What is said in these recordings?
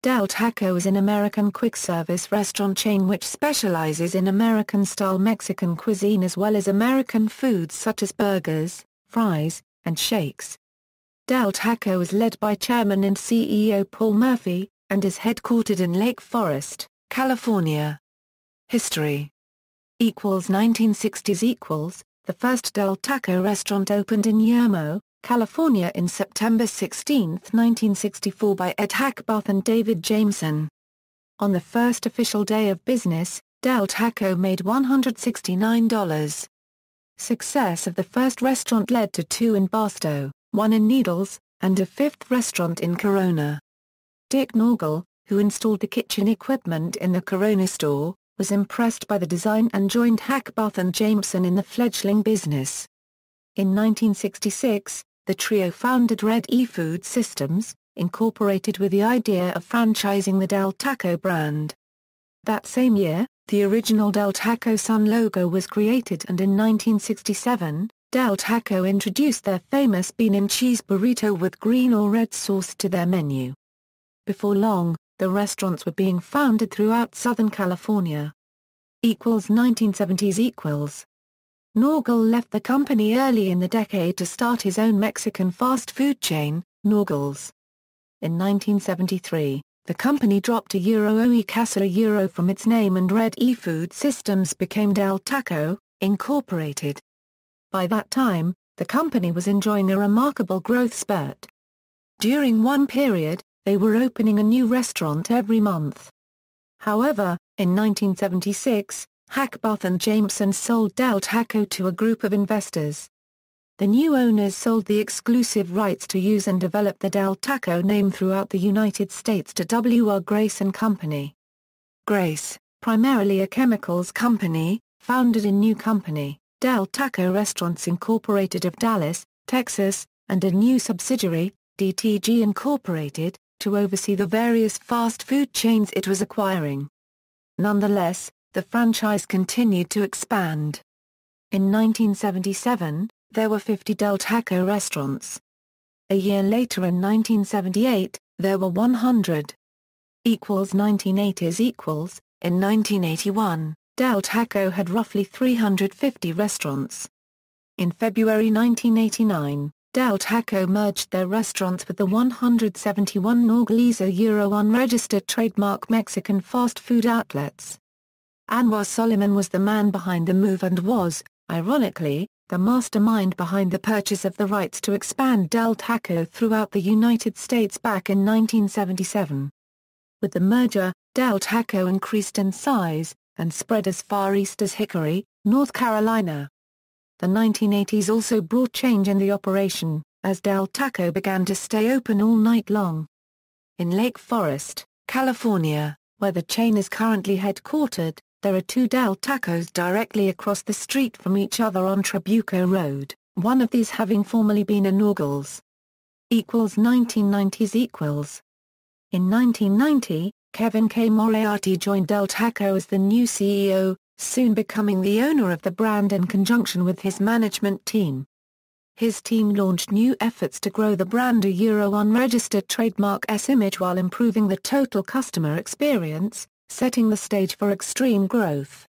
Del Taco is an American quick-service restaurant chain which specializes in American-style Mexican cuisine as well as American foods such as burgers, fries, and shakes. Del Taco is led by Chairman and CEO Paul Murphy, and is headquartered in Lake Forest, California. History 1960s. The first Del Taco restaurant opened in Yermo, California in September 16, 1964 by Ed Hackbarth and David Jameson. On the first official day of business, Del Taco made $169. Success of the first restaurant led to two in Barstow, one in Needles, and a fifth restaurant in Corona. Dick Norgal, who installed the kitchen equipment in the Corona store, was impressed by the design and joined Hackbarth and Jameson in the fledgling business. In 1966, the trio founded Red E Food Systems, Incorporated with the idea of franchising the Del Taco brand. That same year, the original Del Taco Sun logo was created, and in 1967, Del Taco introduced their famous bean and cheese burrito with green or red sauce to their menu. Before long, the restaurants were being founded throughout Southern California. 1970s. Norgal left the company early in the decade to start his own Mexican fast food chain, Norgal's. In 1973, the company dropped Oe Casa from its name and Red E Food Systems became Del Taco, Incorporated. By that time, the company was enjoying a remarkable growth spurt. During one period, they were opening a new restaurant every month. However, in 1976, Hackbarth and Jameson sold Del Taco to a group of investors. The new owners sold the exclusive rights to use and develop the Del Taco name throughout the United States to W.R. Grace & Company. Grace, primarily a chemicals company, founded a new company, Del Taco Restaurants Incorporated of Dallas, Texas, and a new subsidiary, DTG Incorporated, to oversee the various fast food chains it was acquiring. Nonetheless, the franchise continued to expand. In 1977, there were 50 Del Taco restaurants. A year later in 1978, there were 100. 1980s. In 1981, Del Taco had roughly 350 restaurants. In February 1989, Del Taco merged their restaurants with the 171 Norgal unregistered trademark Mexican fast food outlets. Anwar Soliman was the man behind the move and was, ironically, the mastermind behind the purchase of the rights to expand Del Taco throughout the United States back in 1977. With the merger, Del Taco increased in size, and spread as far east as Hickory, North Carolina. The 1980s also brought change in the operation, as Del Taco began to stay open all night long. In Lake Forest, California, where the chain is currently headquartered, there are two Del Tacos directly across the street from each other on Trabuco Road, one of these having formerly been a Norgal's. 1990s. In 1990, Kevin K. Moriarty joined Del Taco as the new CEO, soon becoming the owner of the brand in conjunction with his management team. His team launched new efforts to grow the brand unregistered trademark's image while improving the total customer experience, setting the stage for extreme growth.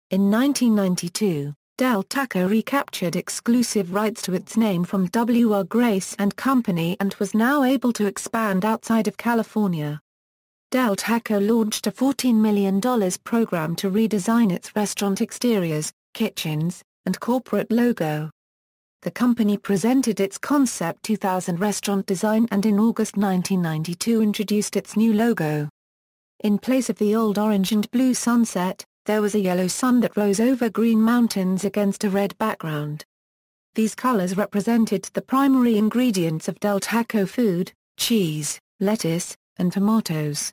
In 1992, Del Taco recaptured exclusive rights to its name from W.R. Grace & Company and was now able to expand outside of California. Del Taco launched a $14 million program to redesign its restaurant exteriors, kitchens, and corporate logo. The company presented its Concept 2000 restaurant design and in August 1992 introduced its new logo. In place of the old orange and blue sunset, there was a yellow sun that rose over green mountains against a red background. These colors represented the primary ingredients of Del Taco food: cheese, lettuce, and tomatoes.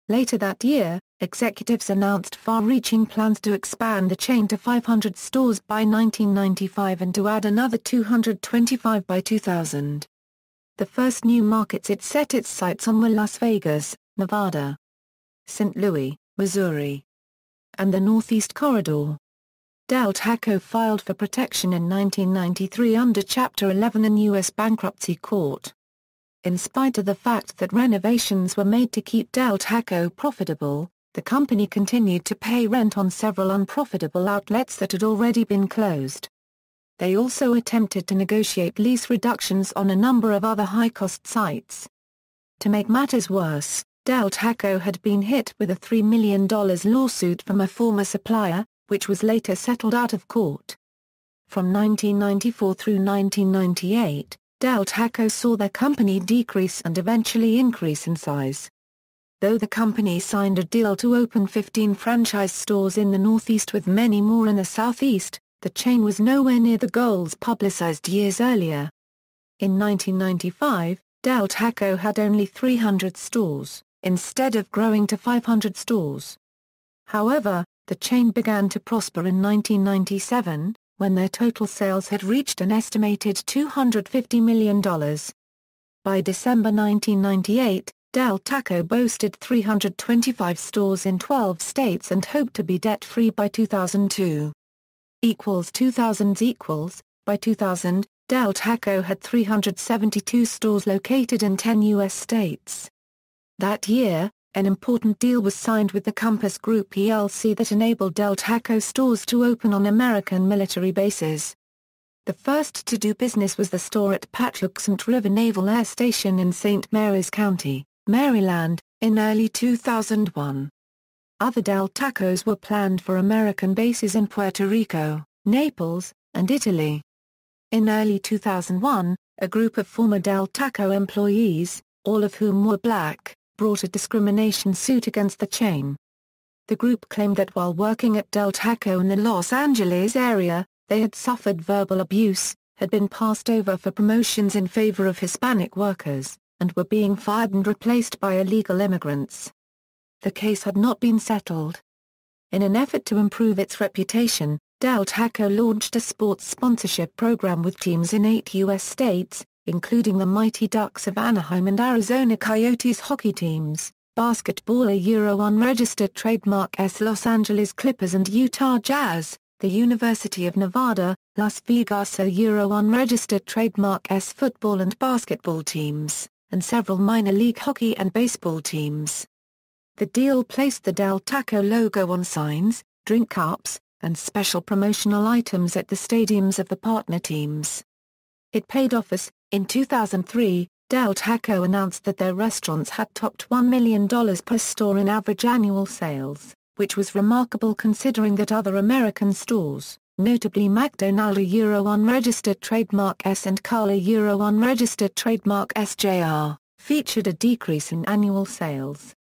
Later that year, executives announced far-reaching plans to expand the chain to 500 stores by 1995 and to add another 225 by 2000. The first new markets it set its sights on were Las Vegas, Nevada, St. Louis, Missouri, and the Northeast Corridor. Del Taco filed for protection in 1993 under Chapter 11 in U.S. bankruptcy court. In spite of the fact that renovations were made to keep Del Taco profitable, the company continued to pay rent on several unprofitable outlets that had already been closed. They also attempted to negotiate lease reductions on a number of other high-cost sites. To make matters worse, Del Taco had been hit with a $3 million lawsuit from a former supplier, which was later settled out of court. From 1994 through 1998, Del Taco saw their company decrease and eventually increase in size. Though the company signed a deal to open 15 franchise stores in the Northeast with many more in the Southeast, the chain was nowhere near the goals publicized years earlier. In 1995, Del Taco had only 300 stores, instead of growing to 500 stores. However, the chain began to prosper in 1997, when their total sales had reached an estimated $250 million. By December 1998, Del Taco boasted 325 stores in 12 states and hoped to be debt-free by 2002. By 2000, Del Taco had 372 stores located in 10 U.S. states. That year, an important deal was signed with the Compass Group plc that enabled Del Taco stores to open on American military bases. The first to do business was the store at Patuxent River Naval Air Station in St. Mary's County, Maryland, in early 2001. Other Del Tacos were planned for American bases in Puerto Rico, Naples, and Italy. In early 2001, a group of former Del Taco employees, all of whom were black, brought a discrimination suit against the chain. The group claimed that while working at Del Taco in the Los Angeles area, they had suffered verbal abuse, had been passed over for promotions in favor of Hispanic workers, and were being fired and replaced by illegal immigrants. The case had not been settled. In an effort to improve its reputation, Del Taco launched a sports sponsorship program with teams in 8 U.S. states, including the Mighty Ducks of Anaheim and Arizona Coyotes hockey teams, basketball unregistered trademark S Los Angeles Clippers and Utah Jazz, the University of Nevada, Las Vegas unregistered trademark S football and basketball teams, and several minor league hockey and baseball teams. The deal placed the Del Taco logo on signs, drink cups, and special promotional items at the stadiums of the partner teams. It paid off as, in 2003, Del Taco announced that their restaurants had topped $1 million per store in average annual sales, which was remarkable considering that other American stores, notably McDonald's unregistered trademark S and Carl unregistered trademark SJR, featured a decrease in annual sales.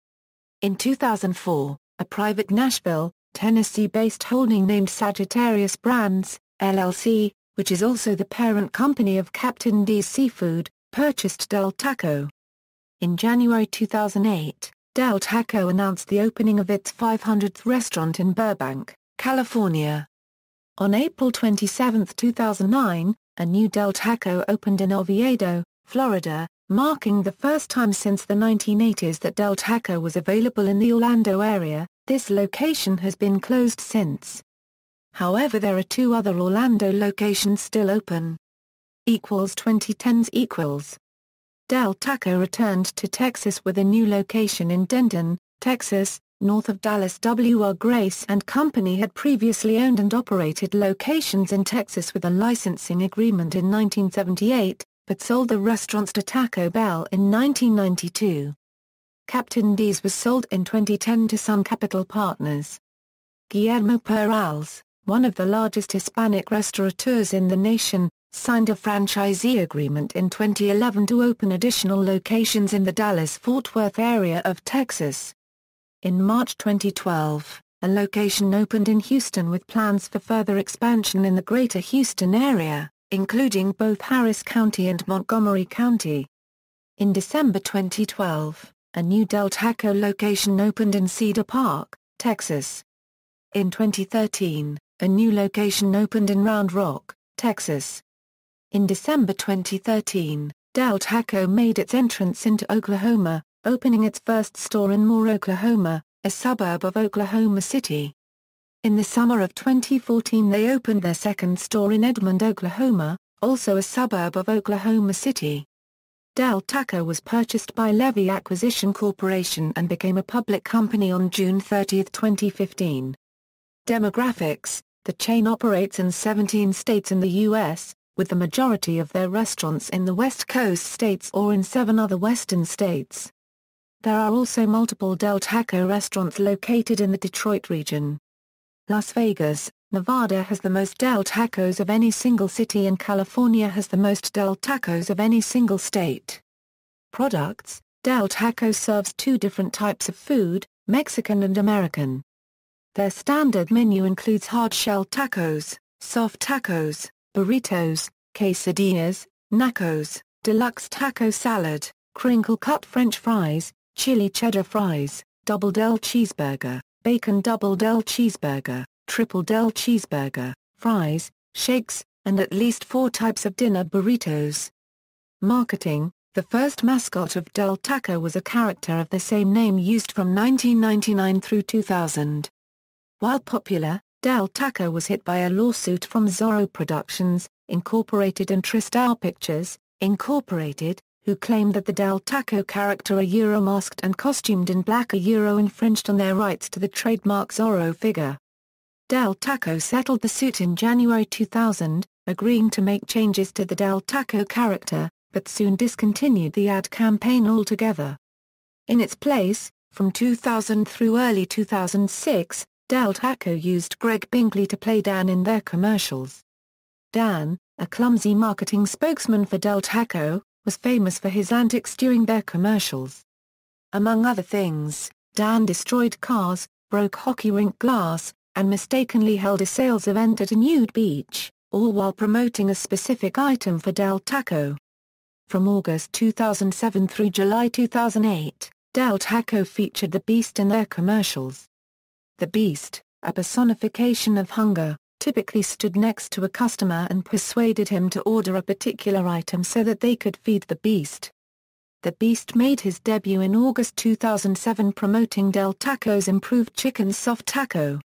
In 2004, a private Nashville, Tennessee-based holding named Sagittarius Brands, LLC, which is also the parent company of Captain D's Seafood, purchased Del Taco. In January 2008, Del Taco announced the opening of its 500th restaurant in Burbank, California. On April 27, 2009, a new Del Taco opened in Oviedo, Florida, marking the first time since the 1980s that Del Taco was available in the Orlando area. This location has been closed since. However, there are 2 other Orlando locations still open. 2010s. Del Taco returned to Texas with a new location in Denton, Texas, north of Dallas. W.R. Grace and Company had previously owned and operated locations in Texas with a licensing agreement in 1978, but sold the restaurants to Taco Bell in 1992. Captain D's was sold in 2010 to Sun Capital Partners. Guillermo Perales, one of the largest Hispanic restaurateurs in the nation, signed a franchisee agreement in 2011 to open additional locations in the Dallas-Fort Worth area of Texas. In March 2012, a location opened in Houston with plans for further expansion in the greater Houston area, including both Harris County and Montgomery County. In December 2012, a new Del Taco location opened in Cedar Park, Texas. In 2013, a new location opened in Round Rock, Texas. In December 2013, Del Taco made its entrance into Oklahoma, opening its first store in Moore, Oklahoma, a suburb of Oklahoma City. In the summer of 2014 they opened their second store in Edmond, Oklahoma, also a suburb of Oklahoma City. Del Taco was purchased by Levy Acquisition Corporation and became a public company on June 30, 2015. Demographics: the chain operates in 17 states in the U.S., with the majority of their restaurants in the West Coast states or in 7 other western states. There are also multiple Del Taco restaurants located in the Detroit region. Las Vegas, Nevada has the most Del Tacos of any single city and California has the most Del Tacos of any single state. Products: Del Taco serves 2 different types of food, Mexican and American. Their standard menu includes hard-shell tacos, soft tacos, burritos, quesadillas, nachos, deluxe taco salad, crinkle-cut French fries, chili cheddar fries, double Del cheeseburger, bacon double Del cheeseburger, triple Del cheeseburger, fries, shakes, and at least 4 types of dinner burritos. Marketing: the first mascot of Del Taco was a character of the same name used from 1999 through 2000. While popular, Del Taco was hit by a lawsuit from Zorro Productions, Incorporated and Tristar Pictures, Incorporated, who claimed that the Del Taco character masked and costumed in black infringed on their rights to the trademark Zorro figure. Del Taco settled the suit in January 2000, agreeing to make changes to the Del Taco character, but soon discontinued the ad campaign altogether. In its place, from 2000 through early 2006, Del Taco used Greg Binkley to play Dan in their commercials. Dan, a clumsy marketing spokesman for Del Taco, was famous for his antics during their commercials. Among other things, Dan destroyed cars, broke hockey rink glass, and mistakenly held a sales event at a nude beach, all while promoting a specific item for Del Taco. From August 2007 through July 2008, Del Taco featured the Beast in their commercials. The Beast, a personification of hunger, typically stood next to a customer and persuaded him to order a particular item so that they could feed the Beast. The Beast made his debut in August 2007 promoting Del Taco's improved chicken soft taco.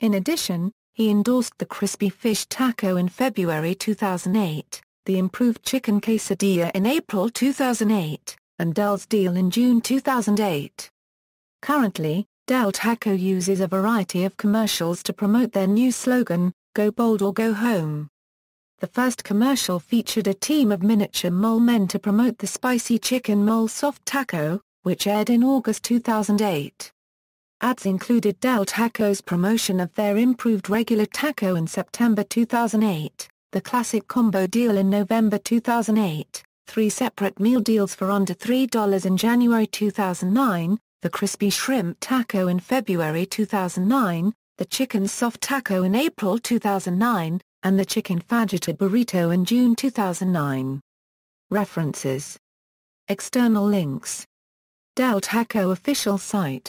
In addition, he endorsed the crispy fish taco in February 2008, the improved chicken quesadilla in April 2008, and Del's deal in June 2008. Currently, Del Taco uses a variety of commercials to promote their new slogan, "Go Bold or Go Home." The first commercial featured a team of miniature mole men to promote the spicy chicken mole soft taco, which aired in August 2008. Ads included Del Taco's promotion of their improved regular taco in September 2008, the classic combo deal in November 2008, 3 separate meal deals for under $3 in January 2009, the crispy shrimp taco in February 2009, the chicken soft taco in April 2009, and the chicken fajita burrito in June 2009. References. External links. Del Taco official site.